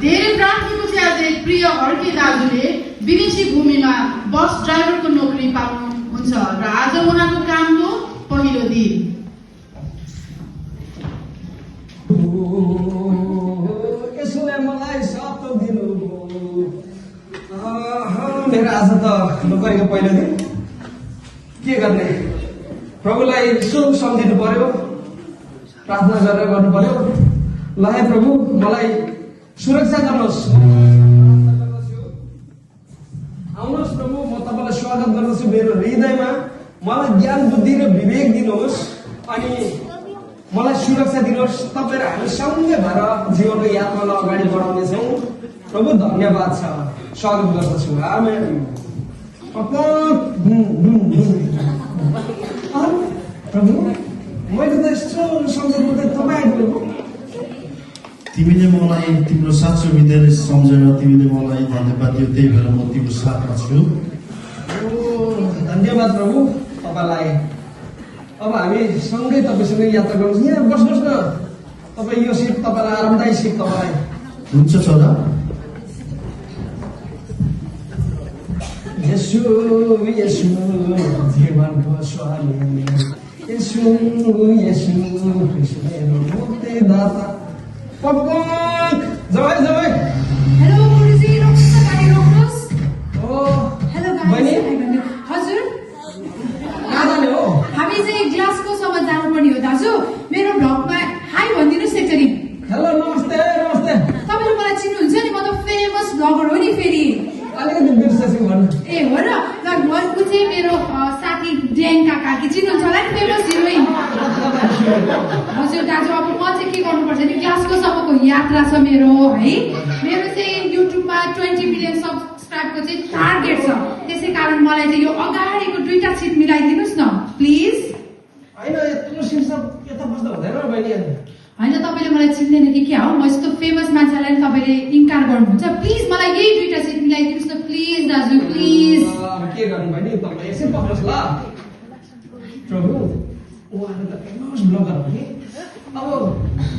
धेरै प्राप्तिको चाहिँ आज एक प्रिय अर्की दाजुले विदेशी भूमिमा बस ड्राइभरको नोकरी पाउनुहुन्छ र आज उहाँको कामको पहिलो दिन। यसोले मलाई सातो दिनु मेरो आज त नोकरीको पहिलो दिन के गर्ने प्रभुलाई यसो सम्झिनु पर्यो प्रार्थना गरेर गर्नु पर्यो ल हे प्रभु मलाई सुरक्षा गर्नुहोस् आउनुहोस् प्रभु म तपाईँलाई स्वागत गर्दछु मेरो हृदयमा मलाई ज्ञान बुद्धि र विवेक दिनुहोस् अनि मलाई सुरक्षा दिनुहोस् तपाईँ र हामी सँगै भएर जीवनको यात्रालाई अगाडि बढाउनेछौँ प्रभु धन्यवाद छ स्वागत गर्दछु आमेन प्रभु मैले त यस्तो सम्झेको त तपाईँ आइपुग्नु तिमीले मलाई तिम्रो साँचो हृदयले सम्झेर तिमीले मलाई धन्यवाद दियो त्यही भएर म तिम्रो साथमा छु। धन्यवाद प्रभु तपाईँलाई। अब हामी सँगै तपाईँसँगै यात्रा गर्छौँ। यहाँ बस्नुहोस् न तपाईँ यो सिट तपाईँलाई आरामदायी सिट तपाईँलाई हुन्छ छोरा। यसु यसु जीवनको स्वामी यसु यसु मेरो मुक्तिदाता पपक जय जय। हेलो गुरुजी रोक्नुहोस् न गाडी रोक्नुहोस्। ओ हेलो बहिनी हजुर कहाँ जाने हो? हामी चाहिँ ग्लासकोसम्म जानुपर्ने हो दाजु। मेरो भ्लगमा हाई भनिदिनुहोस् एकचोटि। हेलो नमस्ते नमस्ते। तपाईँले मलाई चिन्नुहुन्छ नि म त फेमस भ्लगर हो नि फेरि। अलिकति बिर्सेछु भन्नु। ए हो र ऊ चाहिँ मेरो साथी ड्याङ काका कि चिन्नुहुन्छ होला नि फेमस हिरोइन। हजुर दाजु अब म चाहिँ के गर्नुपर्छ नि ग्लासकोसम्मको यात्रा छ मेरो है। मेरो चाहिँ युट्युबमा 20 मिलियन सब्सक्राइबको चाहिँ टार्गेट छ। त्यसै कारण मलाई चाहिँ यो अगाडिको 2टा सिट मिलाइदिनुहोस् न प्लिज। होइन यत्रो सिट सब यता बस्दा हुँदैन बहिनी। होइन तपाईँले मलाई चिन्दैन कि क्या हो? म यस्तो फेमस मान्छेलाई तपाईँले इन्कार गर्नुहुन्छ। प्लिज मलाई यही 2टा सिट मिलाइदिनुहोस् न प्लिज दाजु प्लिज। के गर्नु बहिनी तपाईँ एकछिन पक्नुहोस् ल। प्रभु उहाँले त फेमस ब्लगर हो नि। अब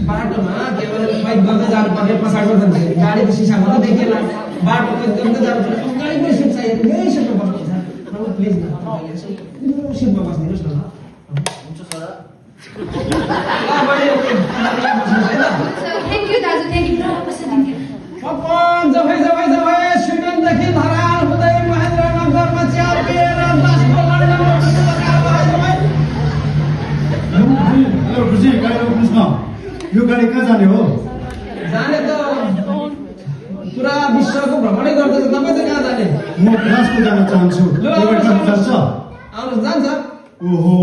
बाटोमा के भने फाइट गर्दै जानुपर्ने पछाडिको गाडीको सिसा मात्रै देखिएला बाटो गर्दै जानुपर्ने अगाडिकै सिट चाहिएको यही सिटमा बस्नुहुन्छ। प्रभु प्लिज न तपाईँले यसो सिटमा बस्दिनुहोस् न ल। थ्याङ्क यू दाजु थ्याङ्क यू थ्याङ्क यू। जबै जबै जबै स्विडेनदेखि धरान हुँदै महेन्द्रनगरमा च्याल पिएर बासको लड्नमा हेलो खुसी गाडी रोक्नुहोस् न। यो गाडी कहाँ जाने हो? जाने त पुरा विश्वको भ्रमणै गर्दैछ। तपाईँ चाहिँ कहाँ जाने? म ग्लासको जान चाहन्छु। जान्छ आउनुहोस् जान्छ। ओहो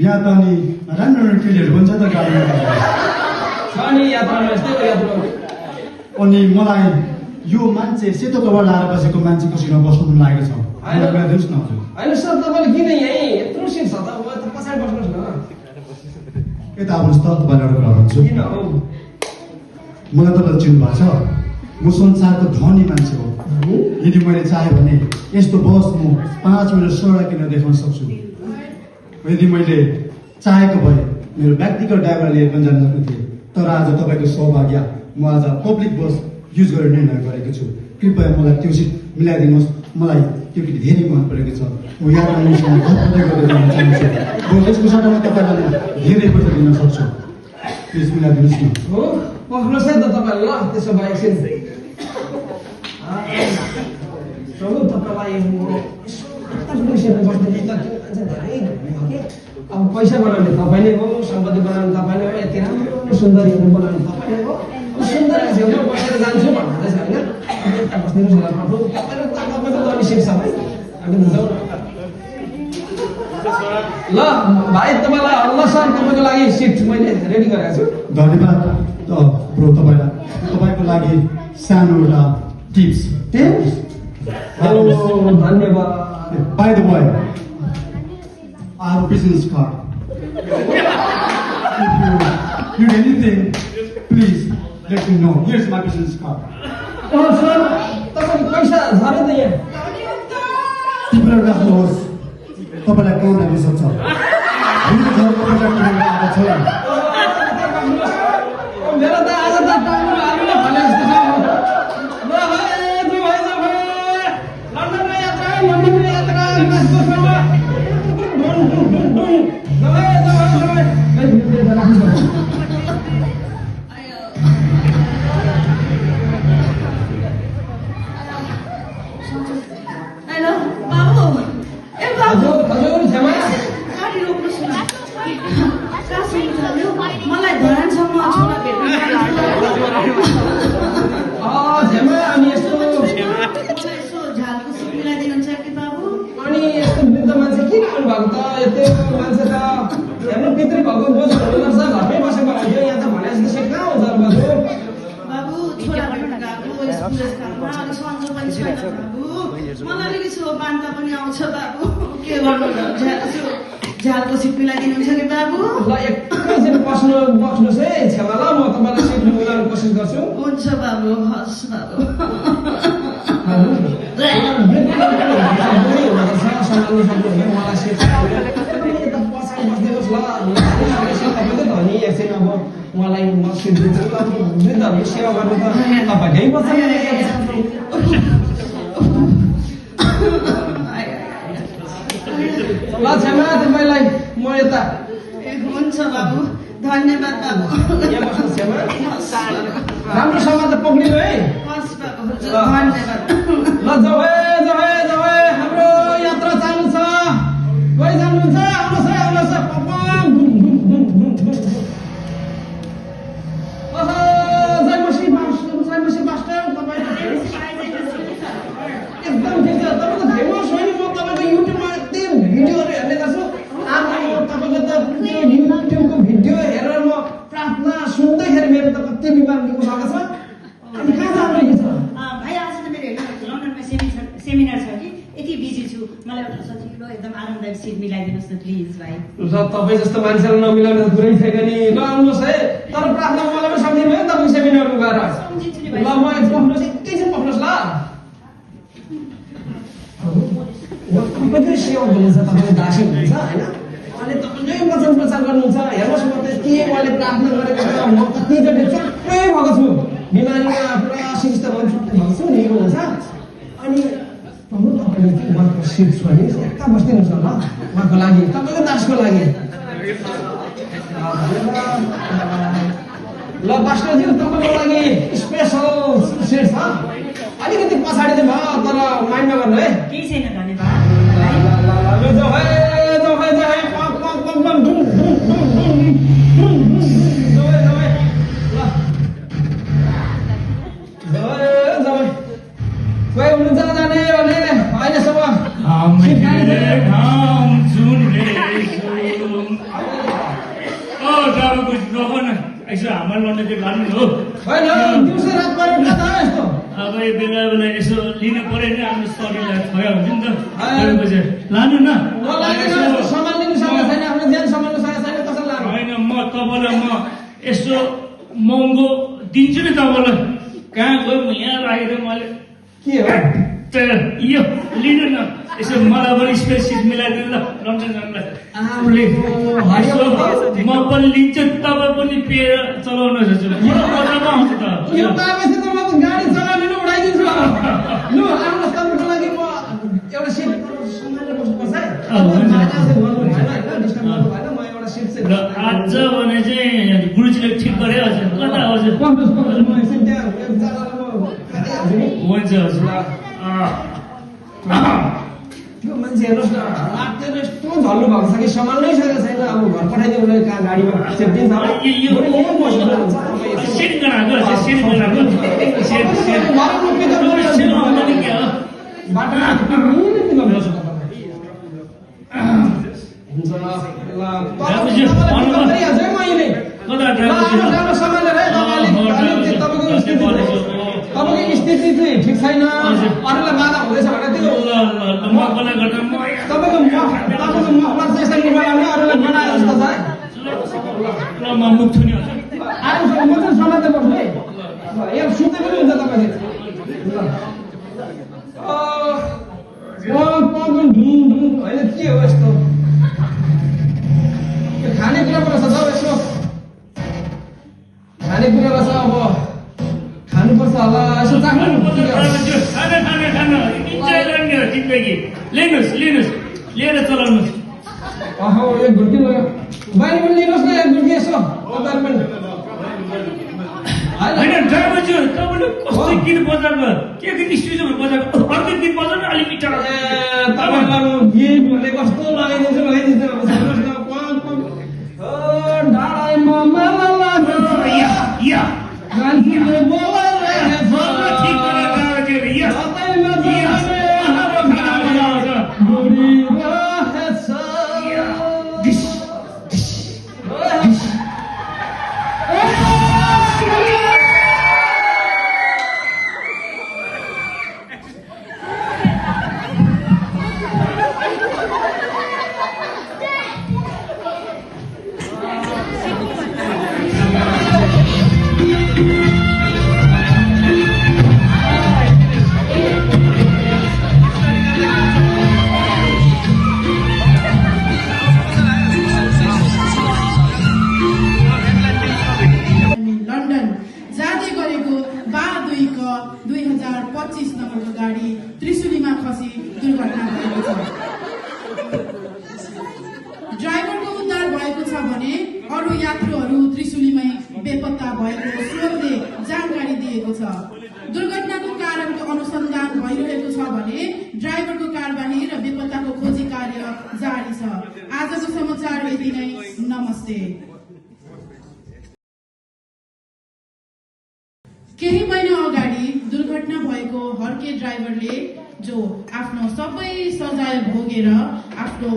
यहाँ त अनि राम्रो राम्रो टिलहरू पनि छ त गाडीमा। छ नि यात्रामा यस्तै यात्रा। अनि मलाई यो मान्छे सेतो कपडा लाएर बसेको मान्छेको सिटमा बस्नु मन लागेको छ। दिनुहोस् न हजुर। होइन सर तपाईँले किन यहीँ यत्रो सिट छ त पछाडि बस्नुहोस् न। यता आउनुहोस् त तपाईँलाई एउटा कुरा भन्छु। किन हौ? मलाई तपाईँले चिन्नु भएको छ। म संसारको धनी मान्छे हो। यदि मैले चाहेँ भने यस्तो बस म 5 मिनट सडकिन देखाउन सक्छु। यदि मैले चाहेको भए मेरो व्यक्तिगत ड्राइभर लिएर पनि जान सक्ने थिएँ। तर आज तपाईँको सौभाग्य म आज पब्लिक बस युज गरेर निर्णय गरेको छु। कृपया मलाई त्यो सिट मिलाइदिनुहोस्। मलाई त्यो केटी धेरै मन परेको छ। म यात्रा गर्दै गरेर जान चाहन्छु। म यसको साटोमा तपाईँलाई धेरै पैसा दिन सक्छु। प्लिज मिलाइदिनुहोस् न। हो पक्नुहोस् है त तपाईँले ल। त्यसो भए एकछिन प्रभु तपाईँलाई अब पैसा बनाउने तपाईँ नै हो, सम्पत्ति बनाउने तपाईँ नै हो, यति राम्रो सुन्दरीहरू बनाउने तपाईँ नै हो। सुन्दरी छेउमा बसेर जान्छु भन्नुहुँदैछ होइन? यता बस्दिनुहोस् होला प्रभु। तपाईँको दली सिट छ भाइ हामी जाउँ ल। भाइ तपाईँलाई हल्ला सर तपाईँको लागि सिट मैले रेडी गरेको छु। धन्यवाद ब्रो तपाईँलाई। तपाईँको लागि सानो एउटा टिप्स। धन्यवाद। By the way, I have a business card. If you need anything, please let me know. Here's my business card. Sir तपाईँको पैसा झरे त यहाँ। टिपेर राख्नुहोस्। तपाईँलाई काम लाग्न सक्छ। मेरो त आज त टाउको हाल्नु भने जस्तो छ। सुन्नु थाल्यो मलाई धरानसम्म छोरा भेट्नु झेमा अनि यस्तो यसो झालको सुप मिलाइदिनुहुन्छ कि बाबु अनि यस्तो वृद्ध मान्छे किन आउनु भएको त यस्तो मान्छे त हेर्नु पितृ भएको बोझ हुनुपर्छ घरमै बसेको हुन्थ्यो यहाँ त भने जस्तो सेट कहाँ हुन्छ बाबु बाबु छोरा भेट्नु गएको पुरस्कारमा अलिक सन्चो पनि छैन बाबु मलाई अलिकति सो बान्ता पनि आउँछ बाबु के गर्नु झालको सुप मिलाइदिनुहुन्छ कि बाबु ल एकैछिन बस्नुहोस् है छेमा ल म तपाईँलाई सिट मिलाउने कोसिस गर्छु हुन्छ बाबु हस् बाबु मलाई मसित वृद्धहरूको सेवा गर्नु त तपाईँकै पर्छ ल क्षमा तपाईँलाई म यता हुन्छ बाबु धन्यवाद बाबु यहाँ बस्नुहोस् क्षमा राम्रोसँग त पक्रिनु है हस् बाबु धन्यवाद ल जवै हाम्रो यात्रा चालु छ कोही जानुहुन्छ आउनुहोस् है जयमसी मास्टर तपाईँ एकदम ठिक छ तपाईँको फेमस हो नि म तपाईँको युट्युबमा यति भिडियोहरू हेर्ने गर्छु तपाईँको त त्यो युट्युबको भिडियो हेरेर म प्रार्थना सुन्दैखेरि मेरो त कति बिमार निको भएको छ अनि कहाँ जानु छ भाइ आज त मेरो हेर्नु लन्डनमा सेमिनार छ कि यति बिजी छु मलाई एउटा सजिलो एकदम आरामदायक सिट मिलाइदिनुहोस् न प्लिज भाइ र तपाईँ जस्तो मान्छेलाई नमिलाउने त कुरै छैन नि ल आउनुहोस् है तर प्रार्थना मलाई पनि सम्झिनु है तपाईँ सेमिनारमा गएर सम्झिन्छु नि ल भाइ म पक्नुहोस् एकैछिन पक्नुहोस् ल तपाईँकै सेवा गर्नुहुन्छ तपाईँको दासी हुनुहुन्छ होइन अनि तपाईँकै वचन प्रचार गर्नुहुन्छ हेर्नुहोस् म त के मैले प्रार्थना गरेको छ म कतिचोटि चक्कै भएको छु बिमारीमा पुरा असिस्त भएको छु निको हुन्छ अनि प्रभु तपाईँले चाहिँ उहाँको सिट छोडी यता बस्दिनुहोस् न ल उहाँको लागि तपाईँको दासको लागि ल पास्टरज्यू तपाईँको लागि स्पेसल सिट छ अलिकति पछाडि चाहिँ भयो तर माइन्डमा गर्नु है केही छैन धन्यवाद कोही हुनुहुन्छ जाने भने अहिलेसम्म यसो हाम्रो लन्डन चाहिँ गर्नु हो होइन दिउँसो रात पऱ्यो कहाँ त यस्तो अब बेला बेला यसो लिनु पऱ्यो नि आफ्नो शरीरलाई थया हुन्छ नि त त्यसपछि लानु न सामान लिनु सकेको छैन आफ्नो ज्यान सम्हाल्नु सकेको छैन कसरी लानु होइन म तपाईँलाई म यसो महँगो दिन्छु नि तपाईँलाई कहाँ गयो म यहाँ राखेर मैले के हो यो लिनु न यसो मलाई पनि स्पेस सिट मिलाइदिनु ल लन्डन जानलाई म पनि लिन्छु तपाईँ पनि पिएर चलाउनुहोस् मजामा आउँछ त यो पाएपछि त म गाडी चलाउने नै उडाइदिन्छु लु आउनुहोस् तपाईँको लागि म एउटा सिट सम्हालेर बस्नुपर्छ है म एउटा सिट चाहिँ र आज भने चाहिँ गुरुजीले ठिक गरे हजुर कता हजुर हुन्छ हजुर यो मान्छे हेर्नुहोस् न रातैमा यस्तो झल्नु भएको छ कि सम्हाल्नै सकेको छैन अब घर पठाइदिउँ न कहाँ गाडीमा सेफ्टी छ सेट गराएको सेट गराएको सेट बाटोमा हुन्छ तपाईँको स्थिति चाहिँ ठिक छैन अरूलाई बाधा हुँदैछ भने त्यो तपाईँको मफलर चाहिँ यसरी निकाल्ने अरूलाई बनाए जस्तो छ आरामसँग म चाहिँ समाते बस्नु है यहाँ सुत्दै पनि हुन्छ तपाईँ होइन के हो यस्तो खानेकुरा पो रहेछ सब यसो खानेकुरा रहेछ अब खानुपर्छ होला यसो लिएर चलाउनुहोस् अहो एक घुर्की लग्यो बाहिर पनि लिनुहोस् न एक घुर्की यसो तपाईँ पनि होइन ड्राइभरज्यू तपाईँले कस्तो किन बजारमा के दिन स्टेसनमा बजारको अर्को दिन बजारमा अलिक मिठो तपाईँलाई गीत भने कस्तो लगाइदिन्छु लगाइदिन्छु अब सुन्नुहोस् न ढाड या मान्छेले बोलाइरहेछ ठीक गरेर गएको थियो भैया कतैमा यहाँ हाम्रो खाना बनाउँछ बोलिरहेछ डिस डिस डिस अनि लन्डन जाँदै गरेको 12/2/2025 नम्बरको गाडी त्रिशुलीमा खसी दुर्घटना भएको छ। ड्राइभरको उद्धार भएको छ भने अरू यात्रुहरू त्रिशुलीमै बेपत्ता भएको स्रोतले जानकारी दिएको छ। दुर्घटनाको कारणको अनुसन्धान भइरहेको छ भने ड्राइभरको कारबाही र बेपत्ताको खोजी कार्य जारी छ। आजको समाचार यति नै। नमस्ते। केही महिना अगाडि दुर्घटना भएको हर्के ड्राइभरले जो आफ्नो सबै सजाय भोगेर आफ्नो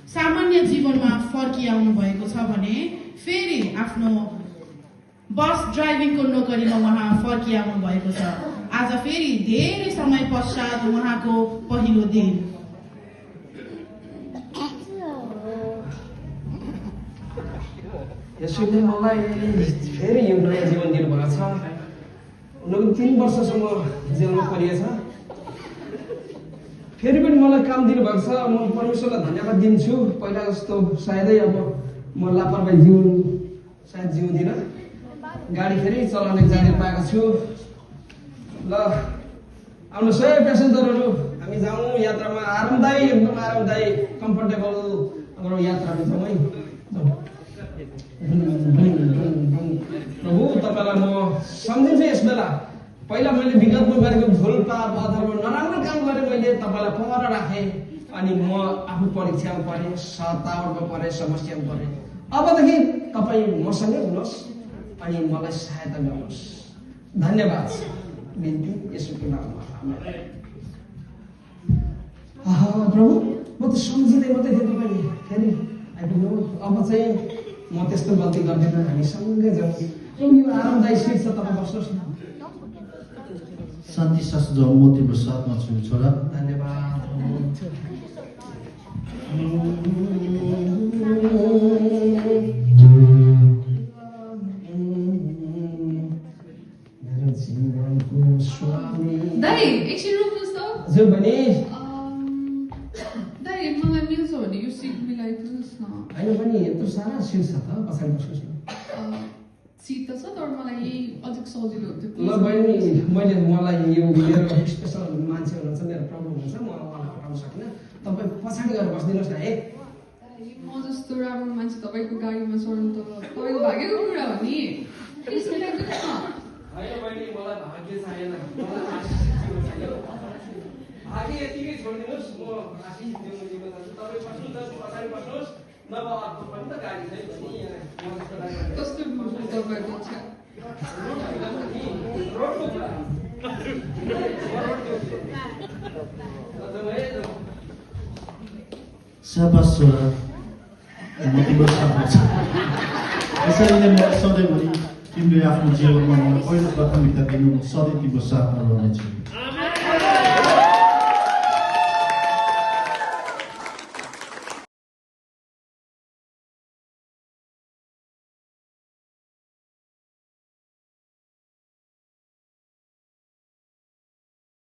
सामान्य जीवनमा फर्किआउनु भएको छ भने फेरि आफ्नो बस ड्राइभिङको नोकरीमा उहाँ फर्किआउनु भएको छ। आज फेरि धेरै समय पश्चात उहाँको पहिलो दिन। यसैले मलाई फेरि यो नयाँ जीवन दिनुभएको छ। 3 वर्षसम्म जेलमा परिएछ। फेरि पनि मलाई काम दिनुभएको छ। म परमेश्वरलाई धन्यवाद दिन्छु। पहिला जस्तो सायदै अब म लापरवाही जीवन सायद जिउँदिनँ। गाडी फेरि चलाउने जागिर पाएको छु। ल आउनुहोस् है प्यासेन्जरहरू, हामी जाउँ यात्रामा। आरामदायी, एकदम आरामदायी, कम्फर्टेबल हाम्रो यात्रामा जाउँ है। प्रभु तपाईँलाई म सम्झिन्छु यस बेला। पहिला मैले विगतमा गरेको भुल पाप अथवा नराम्रो काम गरेँ, मैले तपाईँलाई पर राखेँ अनि म आफू परीक्षामा परेँ, सतावटमा परेँ, समस्यामा परेँ। अबदेखि तपाईँ मसँगै हुनुहोस् अनि मलाई सहायता गर्नुहोस्। धन्यवाद। बिन्ती यसोको नाममा आमेन। प्रभु म त सम्झिँदै मात्रै थिएँ तपाईँले फेरि आइपुग्नु। अब चाहिँ म त्यस्तो गल्ती गर्दिनँ। हामी सँगै जाउँ। प्रभु यो आरामदायी सिट छ, तपाईँ बस्नुहोस् न। शान्ति शास्त्र म तिम्रो साथमा छु छोरा। धन्यवाद। मेरो जीवनको स्वामी। दाइ एकछिन रोक्नुहोस् त। हजुर बहिनी। दाइ मलाई मिल्छ भने यो सिट मिलाइदिनुहोस् न। होइन पनि यत्रो सारा सिट छ त, पछाडि बस्नुहोस् न। सिट त छ तर मलाई यही अलिक सजिलो हुन्थ्यो। ल बहिनी, मलाई यो मेरो स्पेसल मान्छे हुनुहुन्छ, मेरो प्रब्लम हुन्छ, म उहाँलाई हटाउन सकिनँ। तपाईँ पछाडि गएर बसिदिनुहोस् न है। म जस्तो राम्रो मान्छे तपाईँको गाडीमा चढ्नु त तपाईँको भाग्यको कुरा हो नि। प्लिज मिलाइदिनुहोस् न। होइन बहिनी, मलाई भाग्य चाहिएन, मलाई आशिष दिनु चाहियो। भाग्य यतिकै छोडिदिनुहोस्, म आशिष दिनु चाहन्छु। तपाईँ बस्नुहोस्, पछाडि बस्नुहोस्, नभए अर्को पनि त गाडी छैन नि यहाँ। कस्तो बुझ्नु तपाईँको छ। रोडको कुरा। शाबास छोरा, म तिम्रो साथमा छु। यसैले म सधैँभरि तिमीले आफ्नो जीवनमा मलाई पहिलो प्राथमिकता दिनु, सधैँ तिम्रो साथमा रहनेछु।